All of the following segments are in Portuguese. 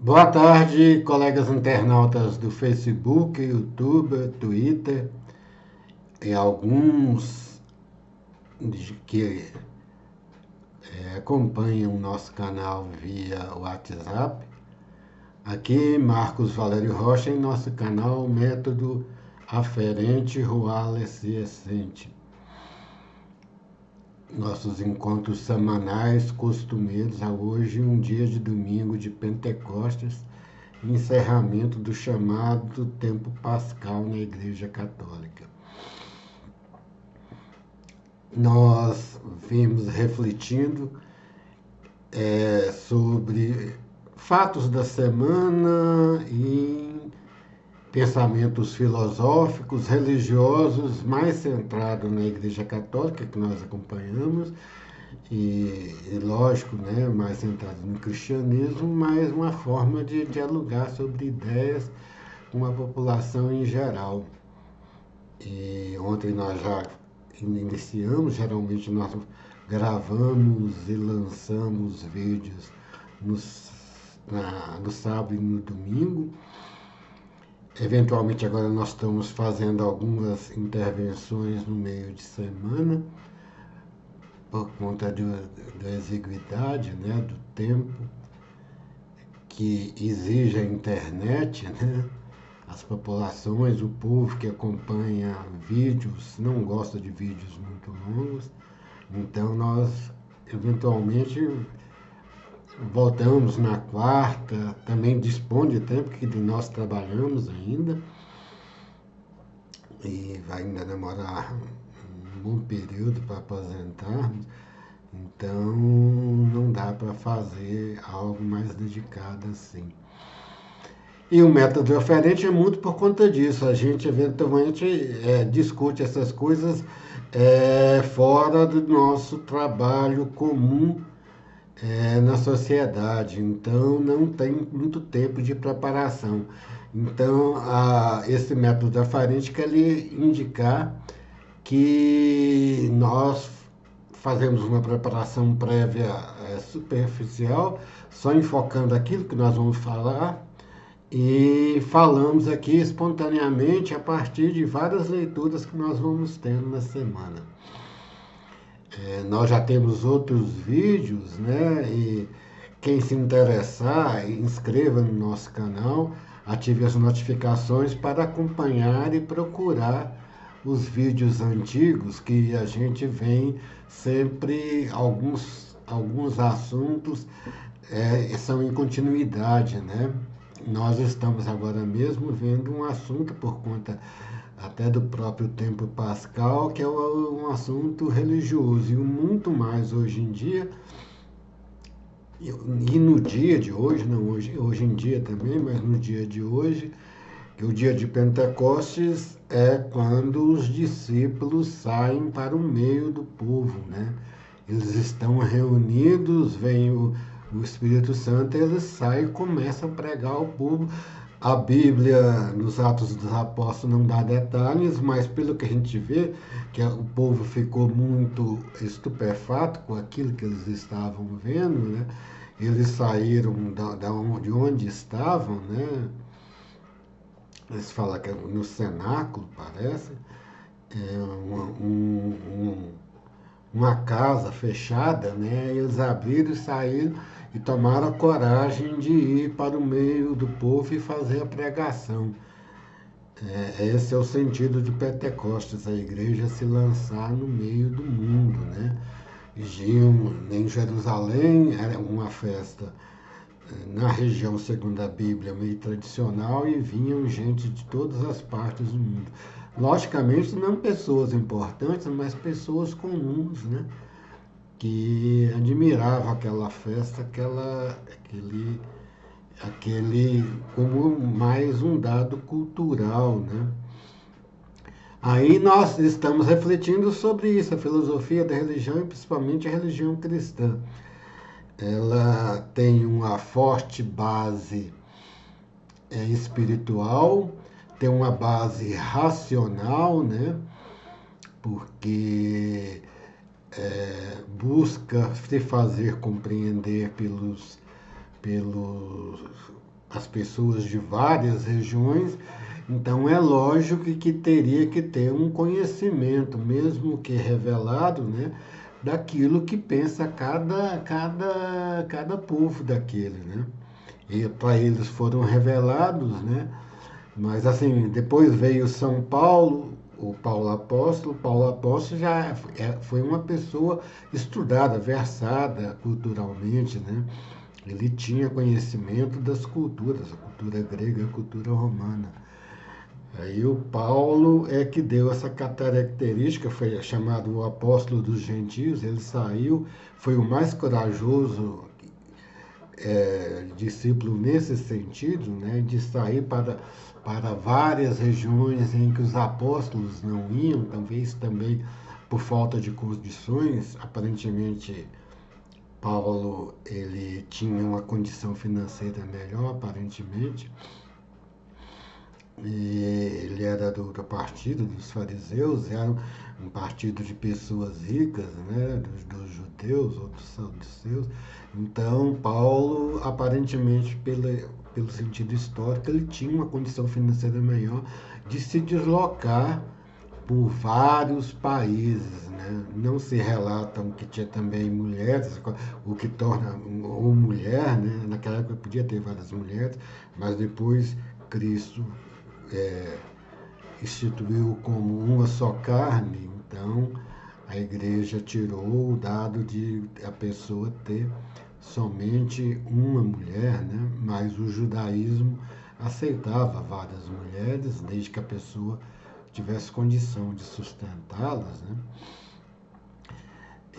Boa tarde, colegas internautas do Facebook, YouTube, Twitter e alguns que acompanham o nosso canal via WhatsApp. Aqui, Marcos Valério Rocha, em nosso canal Método Aferente Ruales e Essente. Nossos encontros semanais costumeiros a hoje, um dia de domingo de Pentecostes, encerramento do chamado tempo pascal na Igreja Católica. Nós vimos refletindo sobre fatos da semana e pensamentos filosóficos, religiosos, mais centrados na Igreja Católica, que nós acompanhamos, e lógico, né, mais centrado no cristianismo, mas uma forma de dialogar sobre ideias com a população em geral. E ontem nós já iniciamos, geralmente nós gravamos e lançamos vídeos no sábado e no domingo. Eventualmente agora nós estamos fazendo algumas intervenções no meio de semana, por conta da exiguidade, né, do tempo que exige a internet, né? As populações, o povo que acompanha vídeos, não gosta de vídeos muito longos, então nós eventualmente voltamos na quarta, também dispõe de tempo que nós trabalhamos ainda, e vai ainda demorar um bom período para aposentarmos, então não dá para fazer algo mais dedicado assim. E o método oferente é muito por conta disso. A gente eventualmente discute essas coisas fora do nosso trabalho comum na sociedade. Então não tem muito tempo de preparação. Então esse método oferente quer lhe indicar que nós fazemos uma preparação prévia superficial, só enfocando aquilo que nós vamos falar, e falamos aqui espontaneamente a partir de várias leituras que nós vamos tendo na semana. Nós já temos outros vídeos, né? E quem se interessar, inscreva no nosso canal, ative as notificações para acompanhar e procurar os vídeos antigos, que a gente vem sempre, alguns assuntos são em continuidade, né? Nós estamos agora mesmo vendo um assunto por conta até do próprio tempo pascal, que é um assunto religioso, e muito mais hoje em dia, e no dia de hoje, não hoje em dia também, mas no dia de hoje, que o dia de Pentecostes é quando os discípulos saem para o meio do povo, né? Eles estão reunidos, vem o Espírito Santo, eles saem e começam a pregar ao povo. A Bíblia, nos Atos dos Apóstolos, não dá detalhes, mas pelo que a gente vê, que o povo ficou muito estupefato com aquilo que eles estavam vendo, né? Eles saíram de onde estavam, né? Eles falam que é no cenáculo, parece, uma casa fechada, né? Eles abriram e saíram e tomaram a coragem de ir para o meio do povo e fazer a pregação. Esse é o sentido de Pentecostes, a igreja se lançar no meio do mundo, né? Em Jerusalém era uma festa na região, segundo a Bíblia, meio tradicional, e vinham gente de todas as partes do mundo. Logicamente, não pessoas importantes, mas pessoas comuns, né? Que admiravam aquela festa, aquele como mais um dado cultural, né? Aí nós estamos refletindo sobre isso, a filosofia da religião e principalmente a religião cristã. Ela tem uma forte base espiritual, tem uma base racional, né? Porque busca se fazer compreender pelos as pessoas de várias regiões, então é lógico que teria que ter um conhecimento, mesmo que revelado, né, daquilo que pensa cada povo daquele, né? E para eles foram revelados, né? Mas assim, depois veio São Paulo, o Paulo Apóstolo. Paulo Apóstolo já foi uma pessoa estudada, versada culturalmente, né? Ele tinha conhecimento das culturas, a cultura grega, a cultura romana. Aí o Paulo é que deu essa característica, foi chamado o apóstolo dos gentios. Ele saiu, foi o mais corajoso discípulo nesse sentido, né, de sair para várias regiões em que os apóstolos não iam, talvez também por falta de condições. Aparentemente, Paulo ele tinha uma condição financeira melhor, aparentemente, e ele era do partido dos fariseus, era um partido de pessoas ricas, né, dos judeus, outros saduceus. Então, Paulo, aparentemente, pelo sentido histórico, ele tinha uma condição financeira melhor de se deslocar por vários países, né? Não se relatam que tinha também mulheres, o que torna, ou mulher, né? Naquela época podia ter várias mulheres, mas depois Cristo é, instituiu como uma só carne. Então a igreja tirou o dado de a pessoa ter somente uma mulher, né? Mas o judaísmo aceitava várias mulheres, desde que a pessoa tivesse condição de sustentá-las, né?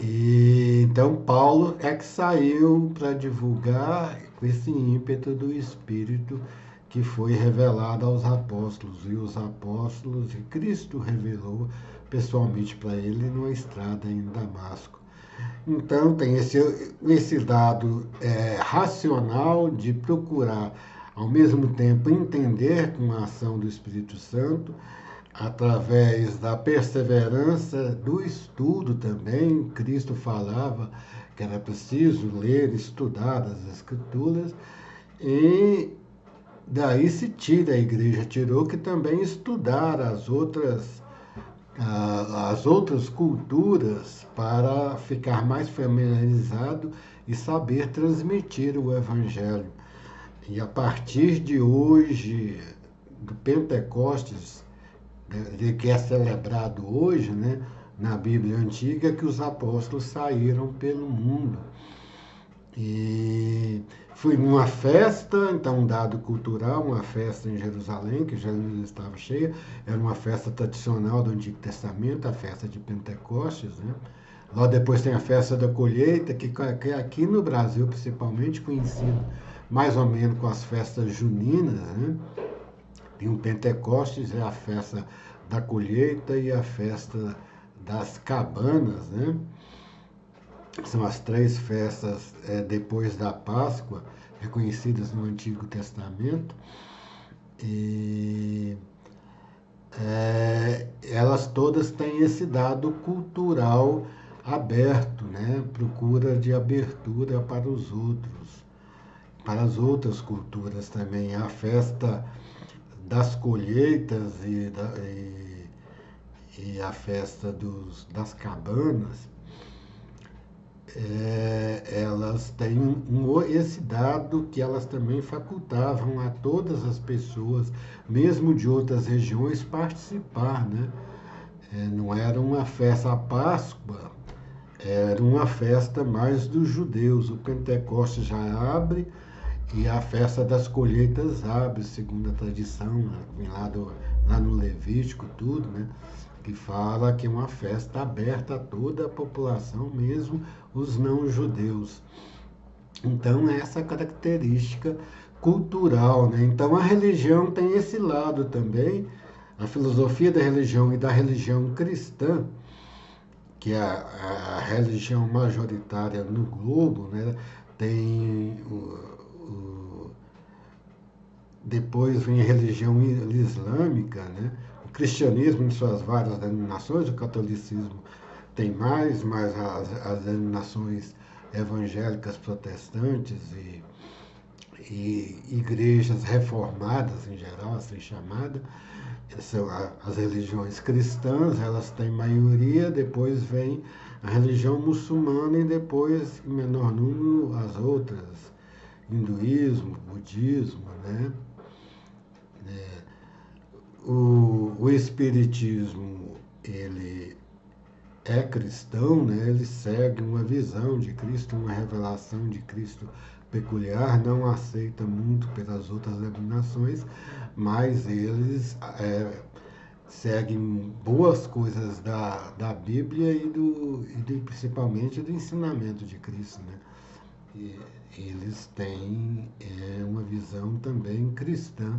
E então Paulo é que saiu para divulgar com esse ímpeto do Espírito que foi revelado aos apóstolos, e os apóstolos, e Cristo revelou pessoalmente para ele numa estrada em Damasco. Então tem esse dado racional de procurar, ao mesmo tempo, entender com a ação do Espírito Santo, através da perseverança, do estudo também. Cristo falava que era preciso ler, estudar as Escrituras, e daí se tira, a igreja tirou, que também estudar as outras culturas para ficar mais familiarizado e saber transmitir o Evangelho. E a partir de hoje, do Pentecostes, que é celebrado hoje, né, na Bíblia Antiga, que os apóstolos saíram pelo mundo. E fui numa festa, então um dado cultural, uma festa em Jerusalém, que Jerusalém estava cheia, era uma festa tradicional do Antigo Testamento, a festa de Pentecostes, né? Logo depois tem a festa da colheita, que aqui no Brasil, principalmente, conhecido mais ou menos com as festas juninas, né? Tem o Pentecostes, é a festa da colheita, e a festa das cabanas, né? São as três festas depois da Páscoa, reconhecidas no Antigo Testamento. E elas todas têm esse dado cultural aberto, né? Procura de abertura para os outros, para as outras culturas também. A festa das colheitas e a festa das cabanas, elas têm esse dado que elas também facultavam a todas as pessoas, mesmo de outras regiões, participar, né? Não era uma festa, a Páscoa era uma festa mais dos judeus. O Pentecostes já abre, e a festa das colheitas abre, segundo a tradição, vem lá no Levítico, tudo, né? Que fala que é uma festa aberta a toda a população, mesmo os não-judeus. Então, é essa característica cultural, né? Então, a religião tem esse lado também, a filosofia da religião e da religião cristã, que é a religião majoritária no globo, né? Tem depois vem a religião islâmica, né? O cristianismo em suas várias denominações, o catolicismo tem mais, mas as denominações evangélicas, protestantes e igrejas reformadas em geral, assim chamada, são as religiões cristãs, elas têm maioria, depois vem a religião muçulmana e depois, em menor número, as outras, hinduísmo, budismo, né? O espiritismo, ele é cristão, né? Ele segue uma visão de Cristo, uma revelação de Cristo peculiar, não aceita muito pelas outras denominações, mas eles seguem boas coisas da Bíblia principalmente do ensinamento de Cristo, né? E eles têm uma visão também cristã.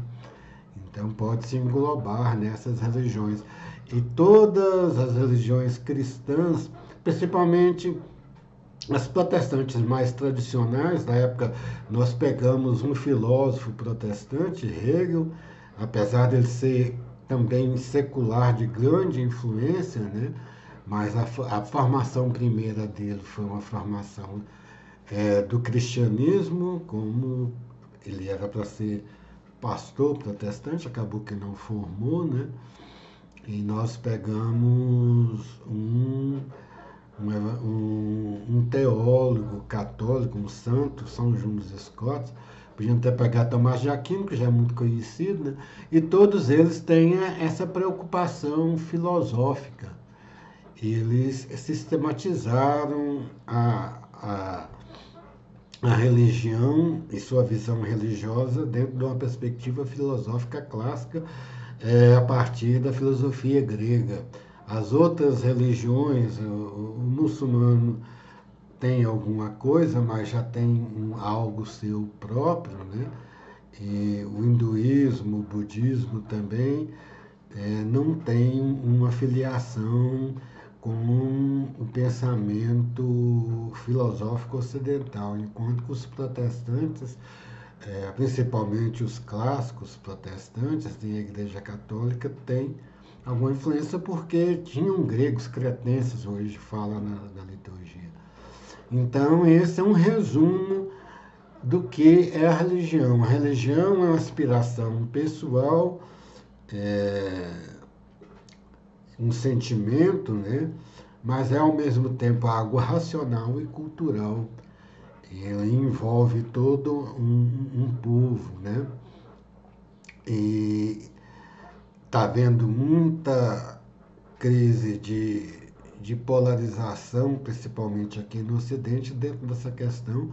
Então pode-se englobar nessas religiões. E todas as religiões cristãs, principalmente as protestantes mais tradicionais, na época nós pegamos um filósofo protestante, Hegel, apesar de ele ser também secular de grande influência, né? Mas a formação primeira dele foi uma formação do cristianismo, como ele era para ser pastor protestante, acabou que não formou, né? E nós pegamos um teólogo católico, um santo, São João dos Escotes, podíamos até pegar Tomás de Aquino, que já é muito conhecido, né? E todos eles têm essa preocupação filosófica. Eles sistematizaram a religião e sua visão religiosa dentro de uma perspectiva filosófica clássica, a partir da filosofia grega. As outras religiões, o muçulmano tem alguma coisa, mas já tem algo seu próprio, né? E o hinduísmo, o budismo também não tem uma filiação com o pensamento filosófico ocidental, enquanto que os protestantes, principalmente os clássicos protestantes, e a Igreja Católica, tem alguma influência porque tinham gregos cretenses, hoje fala na liturgia. Então, esse é um resumo do que é a religião. A religião é uma aspiração pessoal, um sentimento, né? Mas é ao mesmo tempo algo racional e cultural. Ele envolve todo um povo, né? E está havendo muita crise de polarização, principalmente aqui no Ocidente, dentro dessa questão,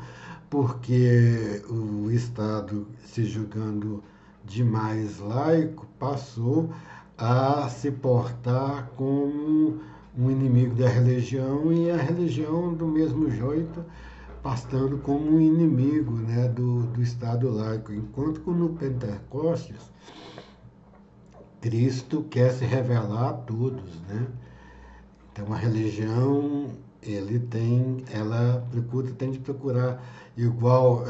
porque o Estado, se julgando demais laico, passou a se portar como um inimigo da religião e a religião, do mesmo jeito, passando como um inimigo, né, do Estado laico. Enquanto que no Pentecostes, Cristo quer se revelar a todos, né? Então a religião, ela tem de procurar igual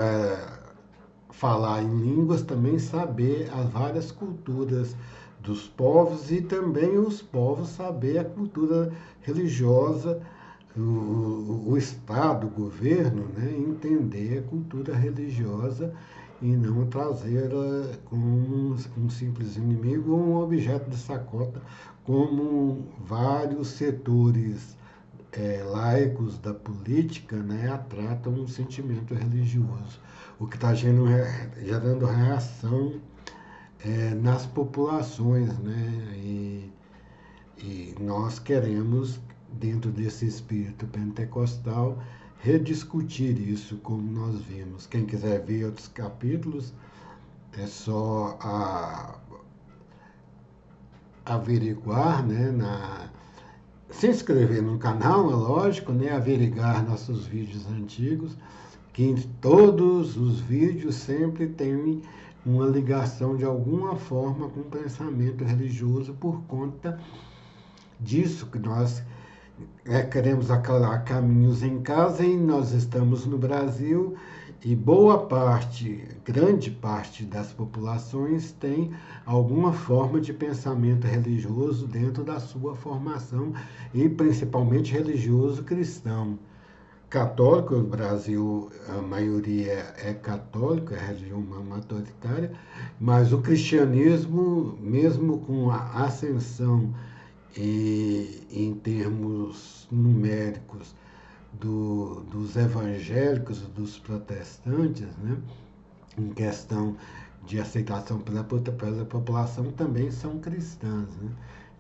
falar em línguas, também saber as várias culturas dos povos e também os povos saber a cultura religiosa, o Estado, o governo, né, entender a cultura religiosa e não trazê-la como um simples inimigo ou um objeto de chacota, como vários setores laicos da política, né, tratam um sentimento religioso, o que está gerando reação nas populações, né, e nós queremos, dentro desse espírito pentecostal, rediscutir isso, como nós vimos. Quem quiser ver outros capítulos, é só averiguar, né, se inscrever no canal, é lógico, né, averiguar nossos vídeos antigos, que em todos os vídeos sempre tem uma ligação de alguma forma com o pensamento religioso, por conta disso que nós queremos aclarar caminhos em casa, e nós estamos no Brasil e grande parte das populações tem alguma forma de pensamento religioso dentro da sua formação, e principalmente religioso cristão. católico, o Brasil, a maioria é católica, é religião majoritária, mas o cristianismo, mesmo com a ascensão em termos numéricos dos evangélicos, dos protestantes, né, em questão de aceitação pela população, também são cristãs. Né?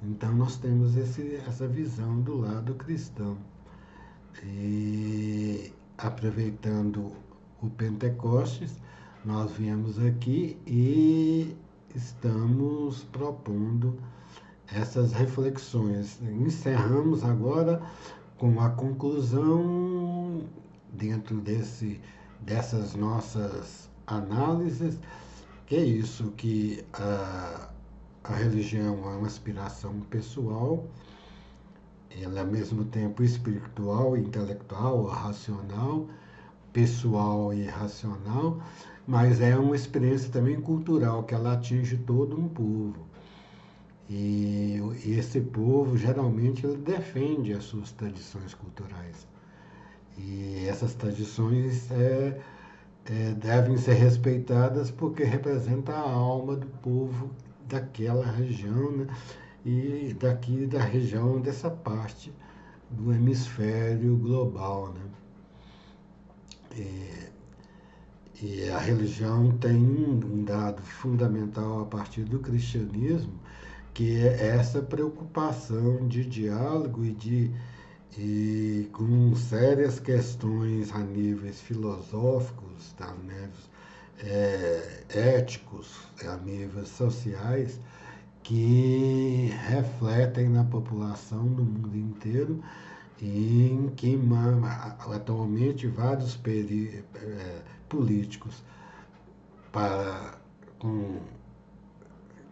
Então nós temos essa visão do lado cristão. E aproveitando o Pentecostes, nós viemos aqui e estamos propondo essas reflexões. Encerramos agora com a conclusão, dentro dessas nossas análises, que é isso, que a religião é uma aspiração pessoal, ela é ao mesmo tempo espiritual, intelectual, racional, pessoal e racional, mas é uma experiência também cultural, que ela atinge todo um povo. E esse povo, geralmente, ele defende as suas tradições culturais. E essas tradições devem ser respeitadas porque representa a alma do povo daquela região, né? E daqui da região, dessa parte do hemisfério global. Né? E a religião tem um dado fundamental a partir do cristianismo, que é essa preocupação de diálogo e com sérias questões a níveis filosóficos, a níveis éticos, a níveis sociais, que refletem na população do mundo inteiro e em que atualmente vários políticos para,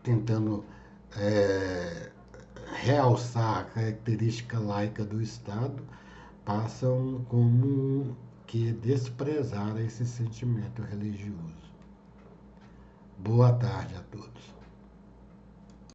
tentando realçar a característica laica do Estado, passam como que desprezar esse sentimento religioso. Boa tarde a todos.